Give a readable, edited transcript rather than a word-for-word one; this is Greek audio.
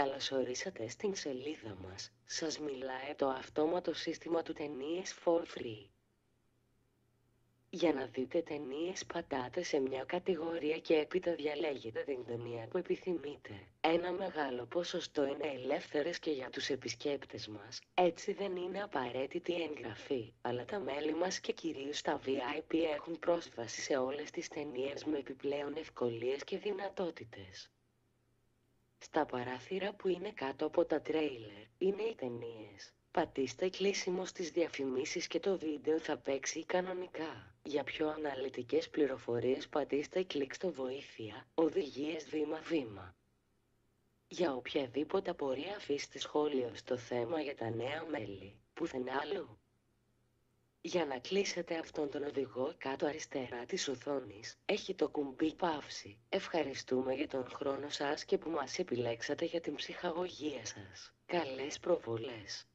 Καλώς ορίσατε στην σελίδα μας. Σας μιλάει το αυτόματο σύστημα του ταινίες for free. Για να δείτε ταινίες πατάτε σε μια κατηγορία και έπειτα διαλέγετε την ταινία που επιθυμείτε. Ένα μεγάλο ποσοστό είναι ελεύθερες και για τους επισκέπτες μας. Έτσι δεν είναι απαραίτητη η εγγραφή, αλλά τα μέλη μας και κυρίως τα VIP έχουν πρόσβαση σε όλες τις ταινίες με επιπλέον ευκολίες και δυνατότητες. Στα παράθυρα που είναι κάτω από τα τρέιλερ, είναι οι ταινίες. Πατήστε κλείσιμο στις διαφημίσεις και το βίντεο θα παίξει κανονικά. Για πιο αναλυτικές πληροφορίες πατήστε κλικ στο βοήθεια, οδηγίες βήμα-βήμα. Για οποιαδήποτε απορία αφήστε σχόλιο στο θέμα για τα νέα μέλη, πουθενά αλλού. Για να κλείσετε αυτόν τον οδηγό κάτω αριστερά της οθόνης, έχει το κουμπί παύση. Ευχαριστούμε για τον χρόνο σας και που μας επιλέξατε για την ψυχαγωγία σας. Καλές προβολές.